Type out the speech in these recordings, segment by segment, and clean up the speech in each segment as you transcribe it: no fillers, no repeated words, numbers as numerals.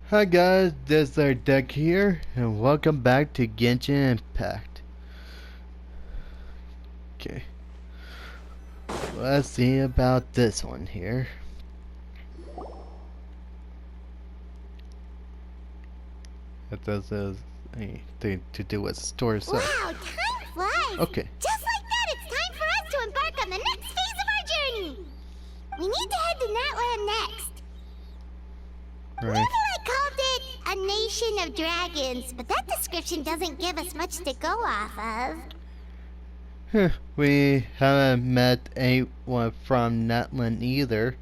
Hi guys, this is our deck here, and welcome back to Genshin Impact. Okay, let's see about this one here. It does anything to do with store itself. Wow, time flies! Okay. Just like that, it's time for us to embark on the next phase of our journey! We need to head to Natland next. Right. I called it a nation of dragons, but that description doesn't give us much to go off of. We haven't met anyone from Natland either.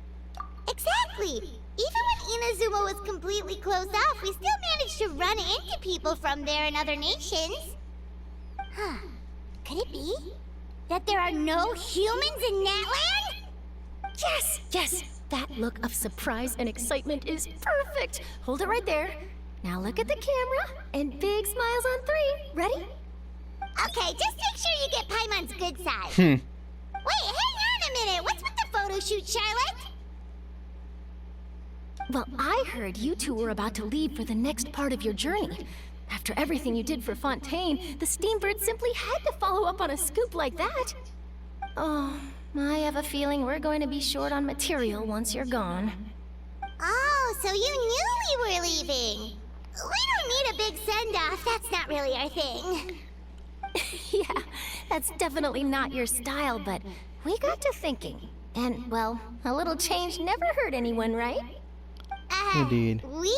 Exactly! Even when Inazuma was completely closed off, we still managed to run into people from there in other nations. Huh. Could it be that there are no humans in Natland? Yes, yes! That look of surprise and excitement is perfect! Hold it right there. Now look at the camera, and big smiles on 3. Ready? Okay, just make sure you get Paimon's good side. Wait, hang on a minute! What's with the photo shoot, Charlotte? Well, I heard you two were about to leave for the next part of your journey. After everything you did for Fontaine, the Steambird simply had to follow up on a scoop like that. Oh, I have a feeling we're going to be short on material once you're gone. Oh, so you knew we were leaving. We don't need a big send-off. That's not really our thing. Yeah, that's definitely not your style, but we got to thinking. And, well, a little change never hurt anyone, right? Indeed. We?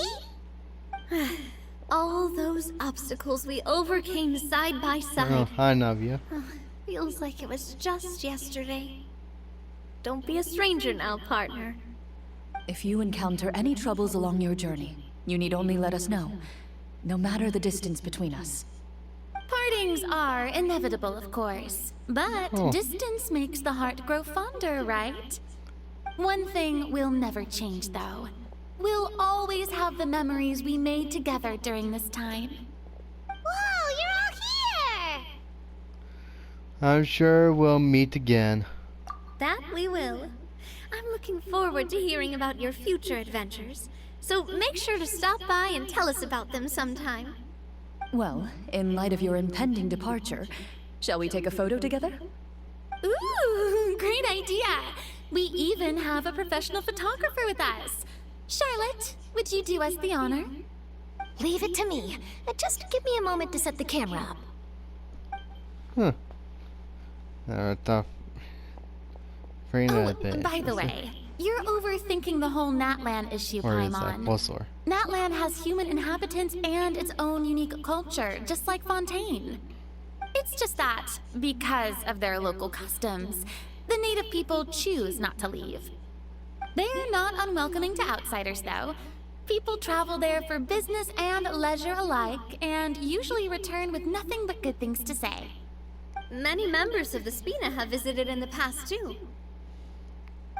All those obstacles we overcame side by Oh, side. hi Navia. Feels like it was just yesterday. Don't be a stranger now, partner. If you encounter any troubles along your journey, you need only let us know, no matter the distance between us. Partings are inevitable, of course. But Oh. distance makes the heart grow fonder, right? One thing will never change, though. We'll always have the memories we made together during this time. Whoa, you're all here! I'm sure we'll meet again. That we will. I'm looking forward to hearing about your future adventures. So make sure to stop by and tell us about them sometime. Well, in light of your impending departure, shall we take a photo together? Ooh, great idea! We even have a professional photographer with us. Charlotte, would you do us the honor? Leave it to me. Just give me a moment to set the camera up. Huh. I thought. Oh, by the way, you're overthinking the whole Natland issue, Or is that Paimon. Bosor? Natland has human inhabitants and its own unique culture, just like Fontaine. It's just that, because of their local customs, the native people choose not to leave. They're not unwelcoming to outsiders, though. People travel there for business and leisure alike, and usually return with nothing but good things to say. Many members of the Spina have visited in the past, too.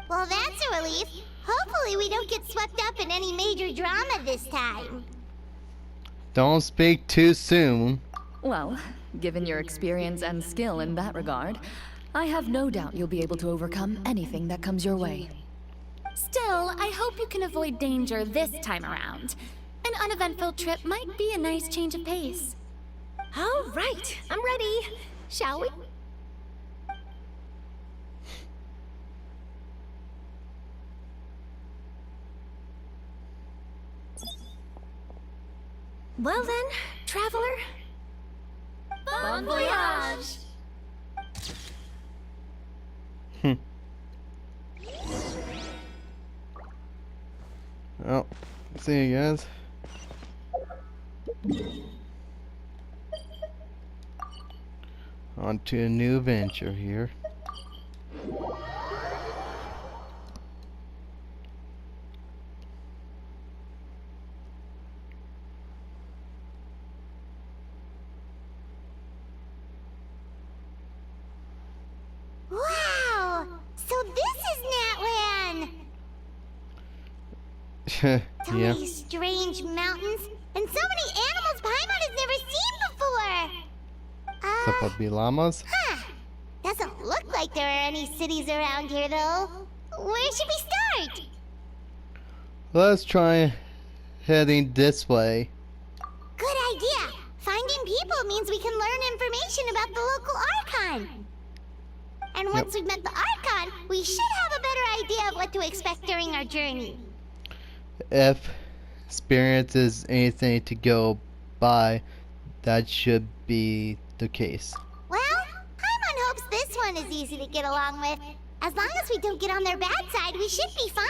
Well, that's a relief. Hopefully we don't get swept up in any major drama this time. Don't speak too soon. Well, given your experience and skill in that regard, I have no doubt you'll be able to overcome anything that comes your way. Still, I hope you can avoid danger this time around. An uneventful trip might be a nice change of pace. All right, I'm ready. Shall we? Well then, traveler. Bon voyage! Well, see you guys. On to a new adventure here. Wow! So this is Natland! So Yeah. many strange mountains, and so many animals Paimon has never seen before! Supposed to be llamas? Huh. Doesn't look like there are any cities around here, though. Where should we start? Let's try heading this way. Good idea. Finding people means we can learn information about the local Archon. And once we've met the Archon, we should have a better idea of what to expect during our journey. If experience is anything to go by, that should be the case. Well, Paimon hopes this one is easy to get along with. As long as we don't get on their bad side, we should be fine.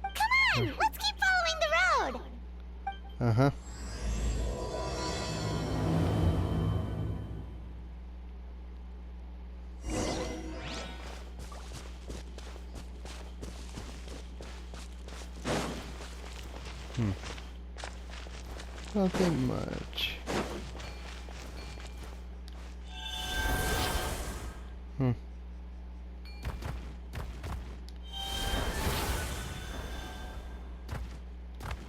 Come on, let's keep following the road. Uh-huh. Nothing much.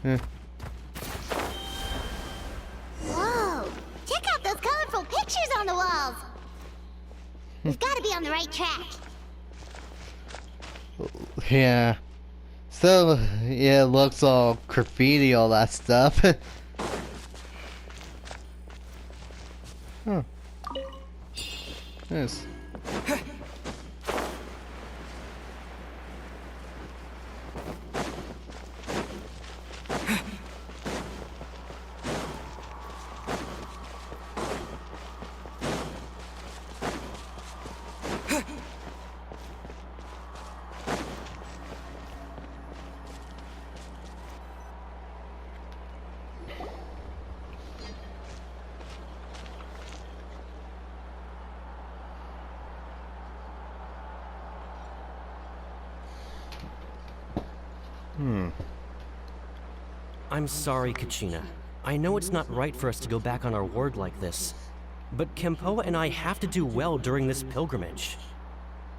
Eh. Whoa! Check out those colorful pictures on the walls. We've got to be on the right track. Yeah. So, yeah, it looks all graffiti, all that stuff. Huh. Yes. I'm sorry, Kachina. I know it's not right for us to go back on our word like this, but Kempoa and I have to do well during this pilgrimage.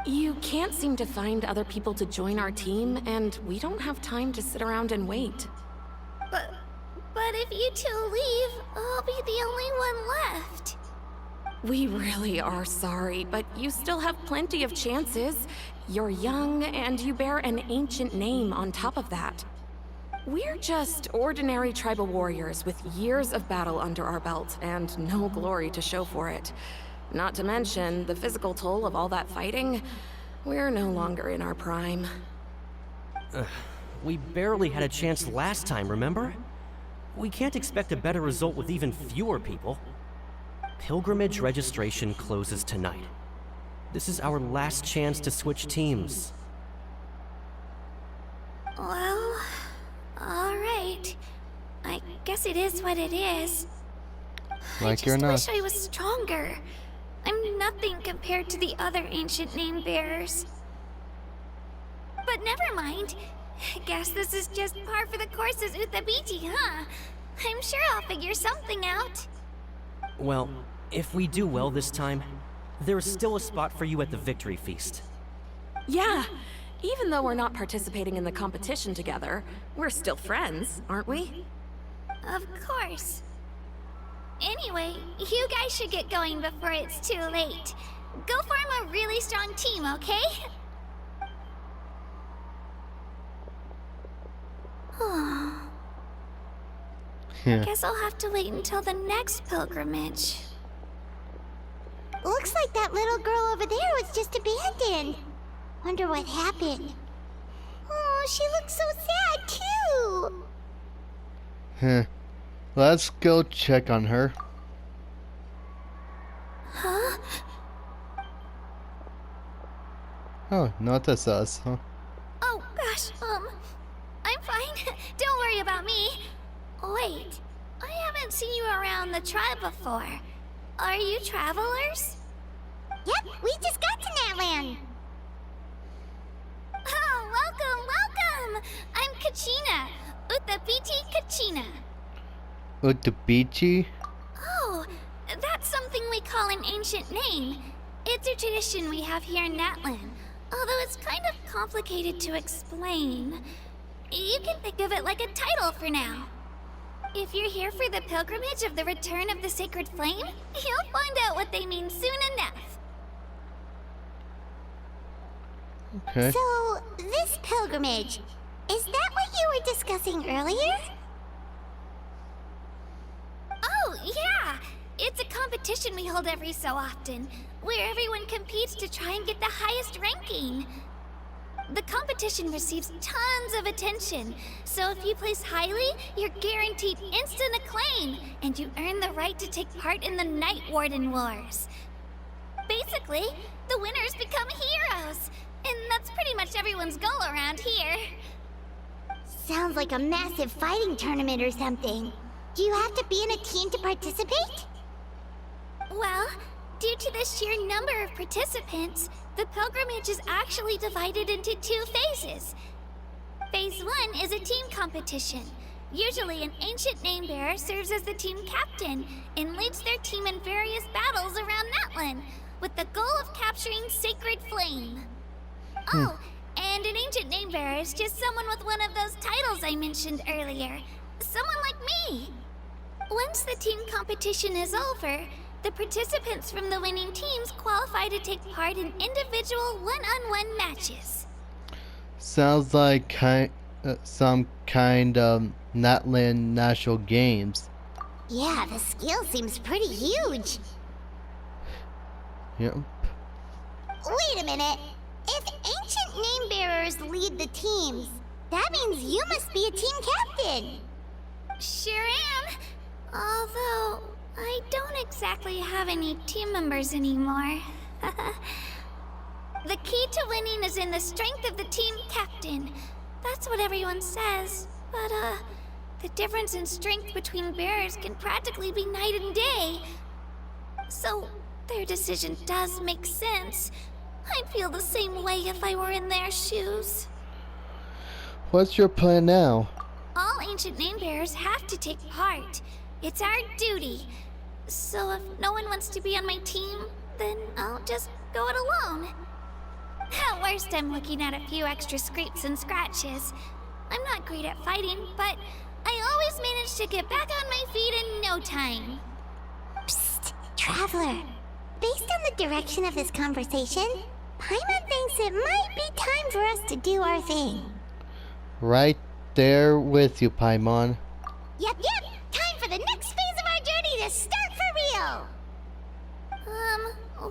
You can't seem to find other people to join our team, and we don't have time to sit around and wait. But if you two leave, I'll be the only one left. We really are sorry, but you still have plenty of chances. You're young, and you bear an ancient name on top of that. We're just ordinary tribal warriors with years of battle under our belt, and no glory to show for it. Not to mention the physical toll of all that fighting. We're no longer in our prime. We barely had a chance last time, remember? We can't expect a better result with even fewer people. Pilgrimage registration closes tonight. This is our last chance to switch teams. Well, alright. I guess it is what it is. Like you're not. I just wish I was stronger. I'm nothing compared to the other ancient name bearers. But never mind. Guess this is just par for the course as Utabichi, huh? I'm sure I'll figure something out. Well, if we do well this time, there's still a spot for you at the victory feast. Yeah, even though we're not participating in the competition together, we're still friends, aren't we? Of course. Anyway, you guys should get going before it's too late. Go form a really strong team, okay? Yeah. Guess I'll have to wait until the next pilgrimage. Looks like that little girl over there was just abandoned. Wonder what happened. Oh, she looks so sad too. Huh. Let's go check on her. Huh? Oh, not that's us, huh? Oh gosh, I'm fine. Don't worry about me. Wait, I haven't seen you around the tribe before. Are you travelers? Yep, we just got to Natland. Oh, welcome! I'm Kachina, Utabichi Kachina. Utabichi? Oh, that's something we call an ancient name. It's a tradition we have here in Natland, although it's kind of complicated to explain. You can think of it like a title for now. If you're here for the pilgrimage of the return of the sacred flame, you'll find out what they mean soon enough. Okay. So, this pilgrimage, is that what you were discussing earlier? It's a competition we hold every so often, where everyone competes to try and get the highest ranking. The competition receives tons of attention, so if you place highly, you're guaranteed instant acclaim, and you earn the right to take part in the Night Warden Wars. Basically, the winners become heroes, and that's pretty much everyone's goal around here. Sounds like a massive fighting tournament or something. Do you have to be in a team to participate? Well, due to the sheer number of participants, the pilgrimage is actually divided into 2 phases. Phase 1 is a team competition. Usually an ancient name-bearer serves as the team captain and leads their team in various battles around Natlan, with the goal of capturing Sacred Flame. Oh, and an ancient name-bearer is just someone with one of those titles I mentioned earlier. Someone like me. Once the team competition is over, the participants from the winning teams qualify to take part in individual one-on-one matches. Sounds like some kind of Natlan National Games. Yeah, the scale seems pretty huge. Yep. Wait a minute. If ancient name bearers lead the teams, that means you must be a team captain. Sure am. Although, I don't exactly have any team members anymore. The key to winning is in the strength of the team captain. That's what everyone says. But, the difference in strength between bearers can practically be night and day. So, their decision does make sense. I'd feel the same way if I were in their shoes. What's your plan now? All ancient name-bearers have to take part. It's our duty. So if no one wants to be on my team, then I'll just go it alone. At worst, I'm looking at a few extra scrapes and scratches. I'm not great at fighting, but I always manage to get back on my feet in no time. Psst, Traveler. Based on the direction of this conversation, Paimon thinks it might be time for us to do our thing. Right there with you, Paimon. Yep. Time for the next phase of our journey to start for real.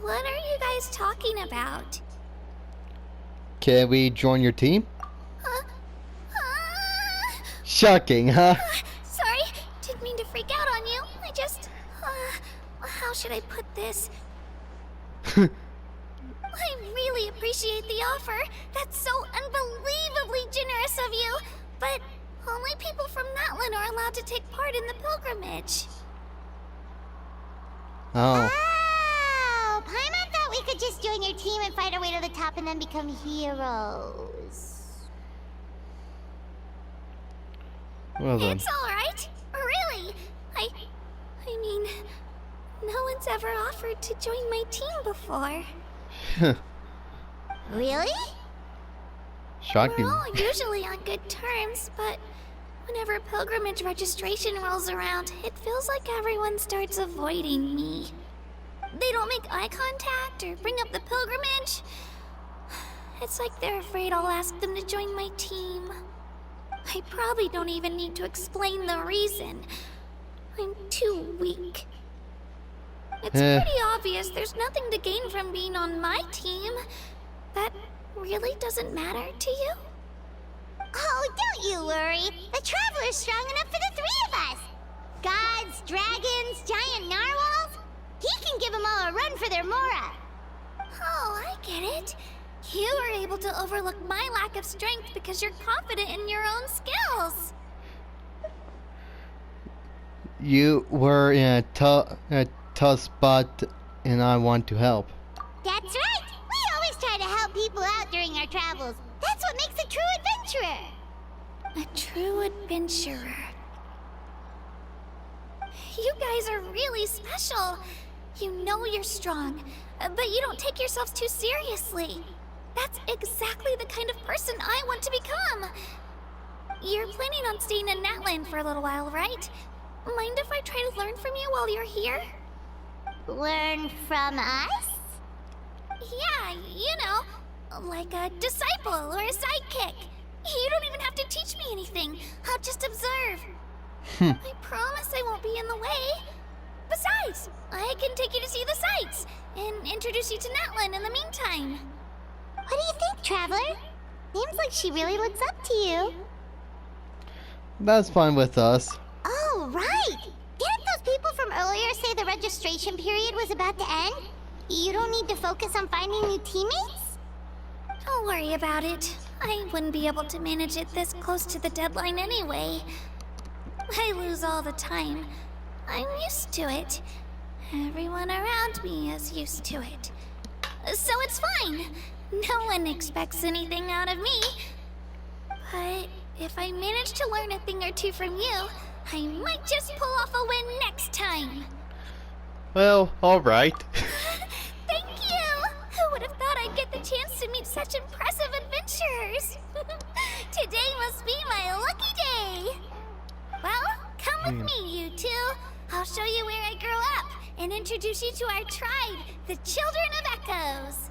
What are you guys talking about? Can we join your team? Huh? Shocking, huh? Sorry, didn't mean to freak out on you. I just, how should I put this? I really appreciate the offer. That's so unbelievably generous of you. But only people from Natlan are allowed to take part in the pilgrimage. Oh. Oh, Paimon thought we could just join your team and fight our way to the top and then become heroes. Well then. It's alright. Really. I mean, no one's ever offered to join my team before. Really? Shocking. We're all usually on good terms, but whenever pilgrimage registration rolls around, it feels like everyone starts avoiding me. They don't make eye contact or bring up the pilgrimage. It's like they're afraid I'll ask them to join my team. I probably don't even need to explain the reason. I'm too weak. It's pretty obvious there's nothing to gain from being on my team. That really doesn't matter to you? Oh, don't you worry. The Traveler's strong enough for the 3 of us. Gods, dragons, giant narwhals. He can give them all a run for their Mora. Oh, I get it. You were able to overlook my lack of strength because you're confident in your own skills. You were in a tough spot, and I want to help. That's right. We always try to help people out during our travels. That's what makes a true adventurer. A true adventurer. You guys are really special. You know you're strong, but you don't take yourselves too seriously. That's exactly the kind of person I want to become. You're planning on staying in Natlan for a little while, right? Mind if I try to learn from you while you're here? Learn from us? Yeah, you know, like a disciple or a sidekick. You don't even have to teach me anything. I'll just observe. I promise I won't be in the way. Besides, I can take you to see the sights and introduce you to Natlan in the meantime. What do you think, Traveler? Seems like she really looks up to you. That's fine with us. Oh, right! Didn't those people from earlier say the registration period was about to end? You don't need to focus on finding new teammates? Don't worry about it. I wouldn't be able to manage it this close to the deadline anyway. I lose all the time. I'm used to it. Everyone around me is used to it. So it's fine. No one expects anything out of me. But if I manage to learn a thing or two from you, I might just pull off a win next time. Well, alright. Thank you! Who would have thought I'd get the chance to meet such impressive adventurers? Today must be my lucky day. Well, come with me, you two. I'll show you where I grew up and introduce you to our tribe, the Children of Echoes.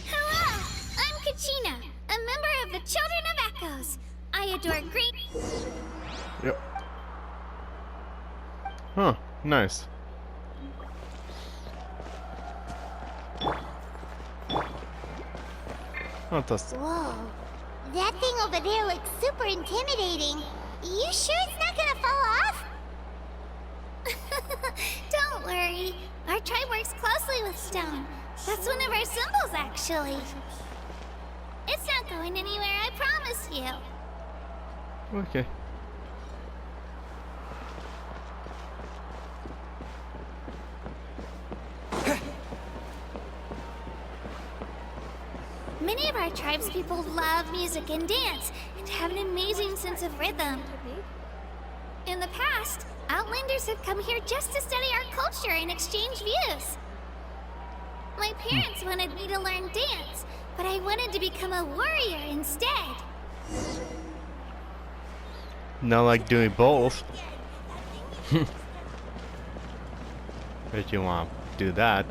Hurrah! I'm Kachina, a member of the Children of Echoes. I adore great... Yep. Huh, nice. Oh, that's... Whoa. That thing over there looks super intimidating. You sure it's not gonna fall off? Don't worry. Our tribe works closely with stone. That's one of our symbols, actually. It's not going anywhere, I promise you. Okay. Many of our tribespeople love music and dance and have an amazing sense of rhythm. In the past, Outlanders have come here just to study our culture and exchange views. My parents wanted me to learn dance, but I wanted to become a warrior instead. Not like doing both. But you want to do that.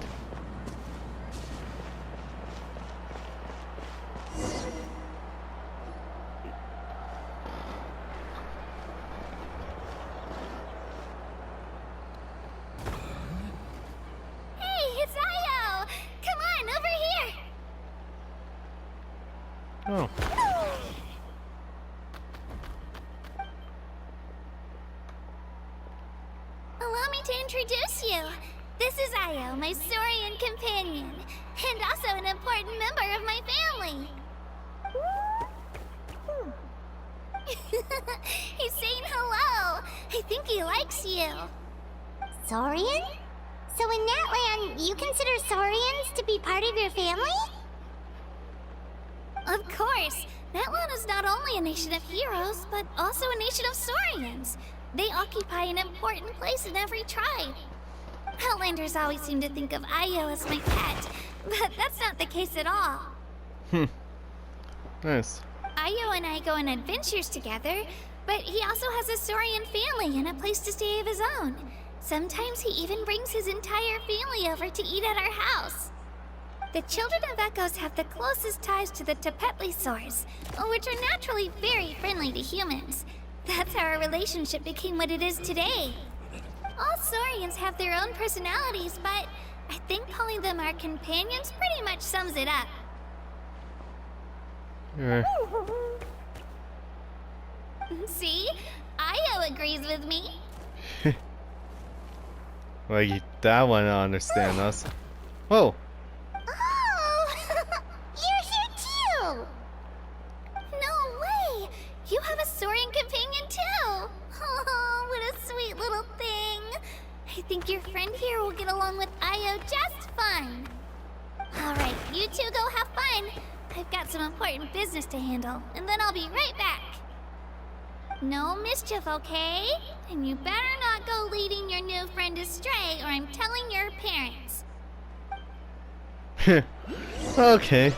Oh. Allow me to introduce you. This is Io, my Saurian companion, and also an important member of my family. He's saying hello. I think he likes you. Saurian? So in Natlan, you consider Saurians to be part of your family? Of course. Natlan is not only a nation of heroes, but also a nation of Saurians. They occupy an important place in every tribe. Outlanders always seem to think of Io as my pet, but that's not the case at all. Nice. Io and I go on adventures together, but he also has a Saurian family and a place to stay of his own. Sometimes he even brings his entire family over to eat at our house. The Children of Echoes have the closest ties to the Tepetlisaurs, which are naturally very friendly to humans. That's how our relationship became what it is today. All Saurians have their own personalities, but I think calling them our companions pretty much sums it up. Yeah. See? Io agrees with me. Like, that one to understand us. Whoa! Oh! You're here too! No way! You have a Saurian companion too! Oh, what a sweet little thing! I think your friend here will get along with Io just fine. Alright, you two go have fun. I've got some important business to handle, and then I'll be right back. No mischief, okay? And you better not go leading your new friend astray, or I'm telling your parents. Okay.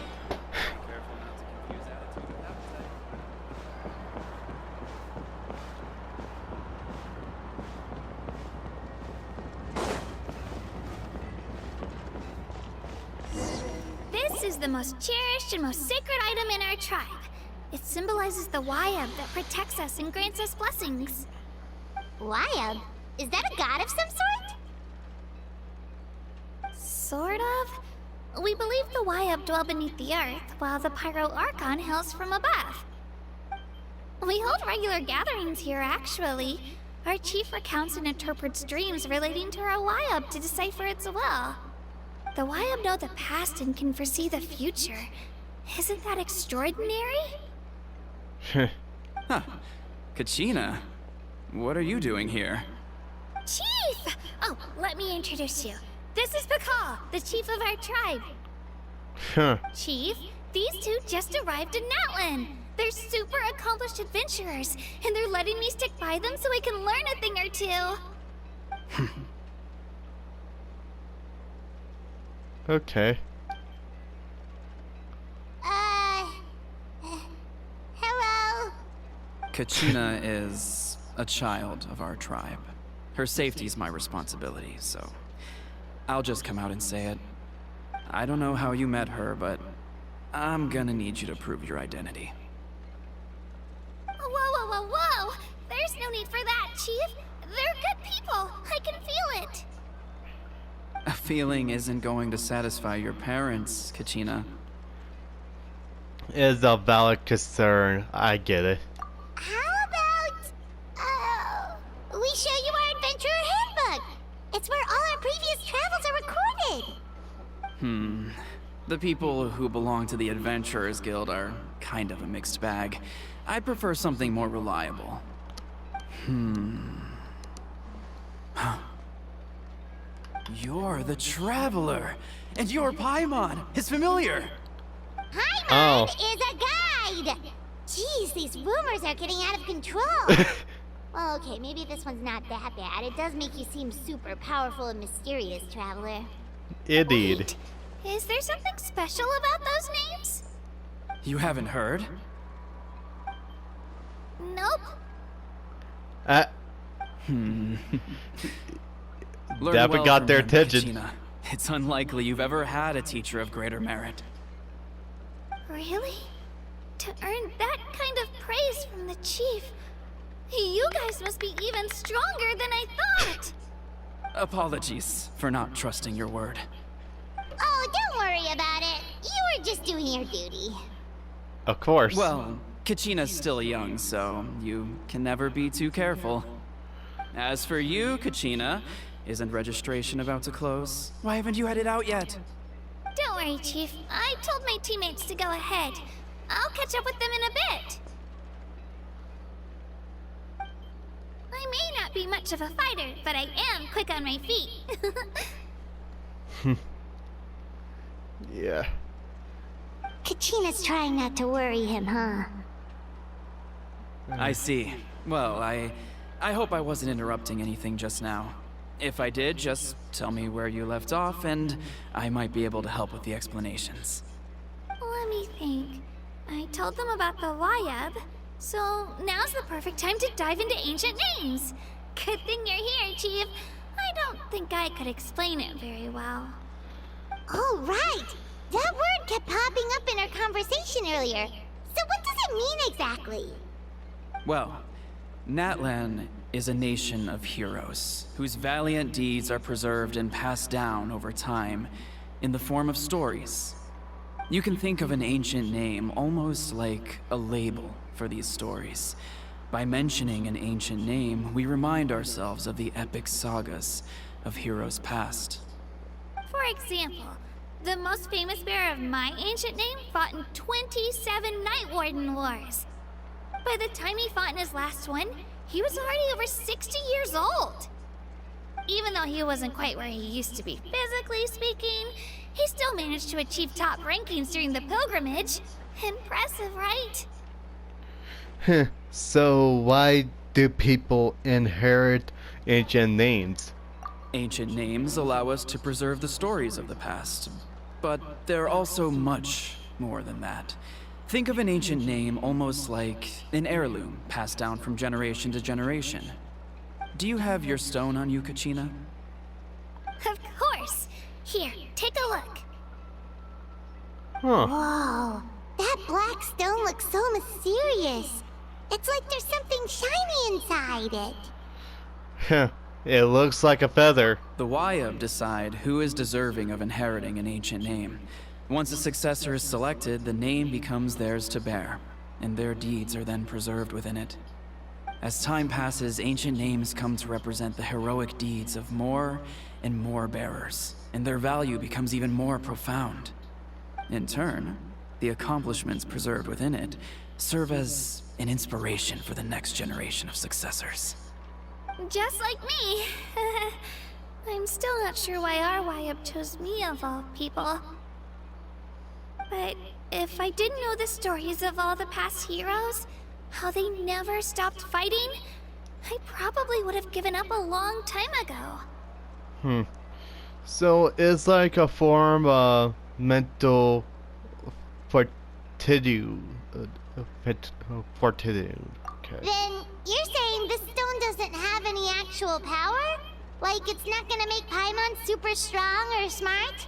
This is the most cherished and most sacred item in our tribe. It symbolizes the Wayab that protects us and grants us blessings. Wayab? Is that a god of some sort? Sort of. We believe the Wayab dwell beneath the earth, while the Pyro Archon hails from above. We hold regular gatherings here, actually. Our chief recounts and interprets dreams relating to our Wayab to decipher its will. The Wayab know the past and can foresee the future. Isn't that extraordinary? Huh. Kachina, what are you doing here? Chief! Oh, let me introduce you. This is Pakal, the chief of our tribe. Huh. Chief, these two just arrived in Natlan. They're super accomplished adventurers, and they're letting me stick by them so I can learn a thing or two. Okay. Hello? Kachina is a child of our tribe. Her safety's my responsibility, so I'll just come out and say it. I don't know how you met her, but I'm gonna need you to prove your identity. Whoa! There's no need for that, Chief. They're good people. I can feel it. A feeling isn't going to satisfy your parents, Kachina. Is a valid concern. I get it. How about, we show you our adventurer handbook? It's where all our previous travels are recorded. The people who belong to the Adventurers Guild are kind of a mixed bag. I'd prefer something more reliable. You're the Traveler, and your Paimon is familiar. Paimon is a guide! Jeez, these rumors are getting out of control. Well, okay, maybe this one's not that bad. It does make you seem super powerful and mysterious, Traveler. Indeed. Wait, is there something special about those names? You haven't heard? Nope. Learn That well got from their him, attention. Kachina. It's unlikely you've ever had a teacher of greater merit. Really? To earn that kind of praise from the chief, you guys must be even stronger than I thought. Apologies for not trusting your word. Oh, don't worry about it. You were just doing your duty. Of course. Well, Kachina's still young, so you can never be too careful. As for you, Kachina, isn't registration about to close? Why haven't you headed out yet? Don't worry, Chief. I told my teammates to go ahead. I'll catch up with them in a bit. I may not be much of a fighter, but I am quick on my feet. Yeah. Kachina's trying not to worry him, huh? I see. Well, I hope I wasn't interrupting anything just now. If I did, just tell me where you left off, and I might be able to help with the explanations. Let me think. I told them about the Wayab, so now's the perfect time to dive into ancient names. Good thing you're here, Chief. I don't think I could explain it very well. Oh, right! That word kept popping up in our conversation earlier. So what does it mean exactly? Well, Natlan is a nation of heroes, whose valiant deeds are preserved and passed down over time in the form of stories. You can think of an ancient name almost like a label for these stories. By mentioning an ancient name, we remind ourselves of the epic sagas of heroes past. For example, the most famous bearer of my ancient name fought in 27 Night Warden Wars. By the time he fought in his last one, he was already over 60 years old. Even though he wasn't quite where he used to be physically speaking, he still managed to achieve top rankings during the pilgrimage. Impressive, right? So why do people inherit ancient names? Ancient names allow us to preserve the stories of the past, but they're also much more than that. Think of an ancient name almost like an heirloom passed down from generation to generation. Do you have your stone on you, Kachina? Of course. Here, take a look. Huh. Whoa, that black black stone looks so mysterious. It's like there's something shiny inside it. Heh, it looks like a feather. The Wayab decide who is deserving of inheriting an ancient name. Once a successor is selected, the name becomes theirs to bear, and their deeds are then preserved within it. As time passes, ancient names come to represent the heroic deeds of more and more bearers, and their value becomes even more profound. In turn, the accomplishments preserved within it serve as an inspiration for the next generation of successors. Just like me. I'm still not sure why our Wayab chose me of all people. But if I didn't know the stories of all the past heroes, how they never stopped fighting, I probably would have given up a long time ago. So it's like a form of mental fortitude. Fortitude. Okay. Then you're saying this stone doesn't have any actual power? Like it's not gonna make Paimon super strong or smart?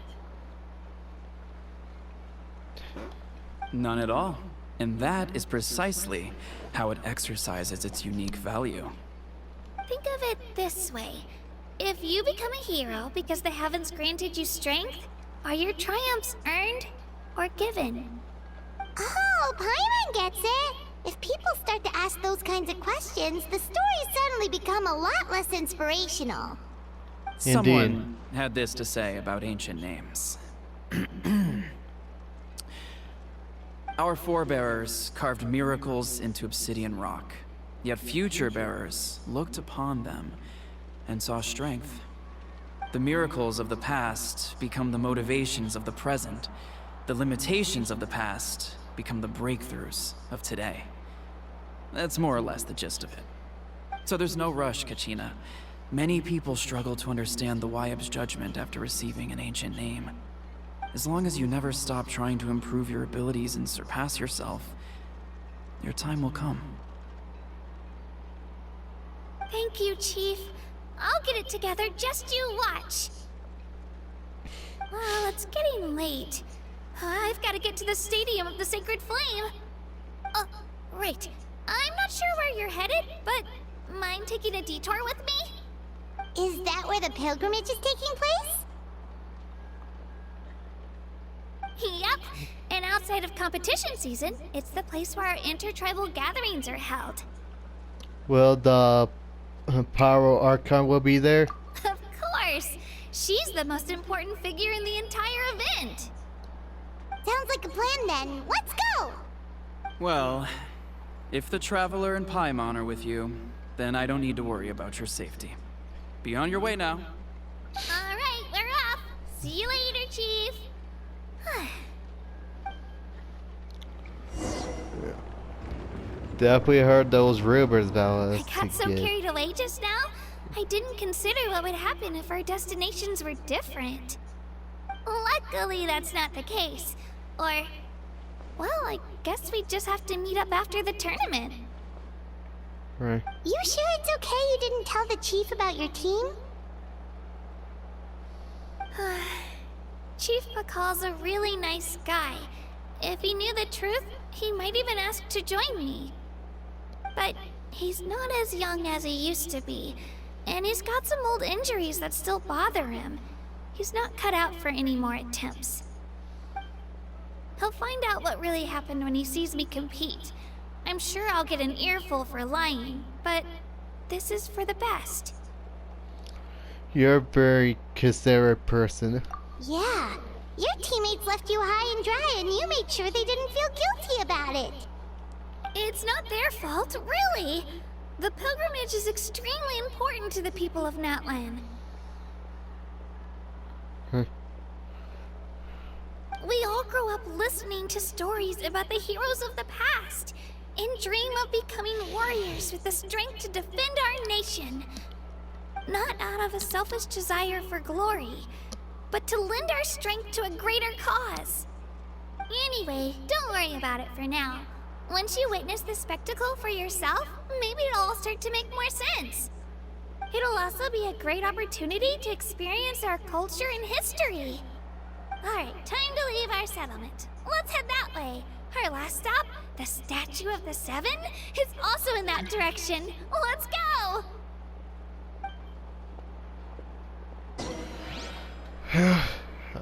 None at all. And that is precisely how it exercises its unique value. Think of it this way. If you become a hero because the heavens granted you strength, are your triumphs earned or given? Oh, Paimon gets it! If people start to ask those kinds of questions, the stories suddenly become a lot less inspirational. Someone had this to say about ancient names. Our forebearers carved miracles into obsidian rock, yet future bearers looked upon them and saw strength. The miracles of the past become the motivations of the present. The limitations of the past become the breakthroughs of today. That's more or less the gist of it. So there's no rush, Kachina. Many people struggle to understand the Wayab's judgment after receiving an ancient name. As long as you never stop trying to improve your abilities and surpass yourself, your time will come. Thank you, Chief. I'll get it together, just you watch. Well, it's getting late. I've got to get to the Stadium of the Sacred Flame. Oh, right. I'm not sure where you're headed, but mind taking a detour with me? Is that where the pilgrimage is taking place? Yep, and outside of competition season, it's the place where our intertribal gatherings are held. Will the Pyro Archon will be there? Of course! She's the most important figure in the entire event! Sounds like a plan then. Let's go! Well, if the Traveler and Paimon are with you, then I don't need to worry about your safety. Be on your way now. Alright, we're off! See you later, Chief! Definitely heard those rumors about us. I got so carried away just now, I didn't consider what would happen if our destinations were different. Luckily, that's not the case. Or, well, I guess we just have to meet up after the tournament. Right. You sure it's okay you didn't tell the chief about your team? Chief Pakal's a really nice guy. If he knew the truth, he might even ask to join me. But he's not as young as he used to be, and he's got some old injuries that still bother him. He's not cut out for any more attempts. He'll find out what really happened when he sees me compete. I'm sure I'll get an earful for lying, but this is for the best. You're a very considerate person. Yeah. Your teammates left you high and dry and you made sure they didn't feel guilty about it. It's not their fault, really. The pilgrimage is extremely important to the people of Natlan. We all grow up listening to stories about the heroes of the past and dream of becoming warriors with the strength to defend our nation. Not out of a selfish desire for glory, but to lend our strength to a greater cause. Anyway, don't worry about it for now. Once you witness the spectacle for yourself, maybe it'll all start to make more sense. It'll also be a great opportunity to experience our culture and history. Alright, time to leave our settlement. Let's head that way. Our last stop, the Statue of the Seven, is also in that direction. Let's go!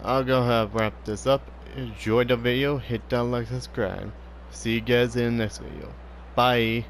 I'll go ahead and wrap this up. Enjoy the video, hit that like, subscribe. See you guys in the next video. Bye.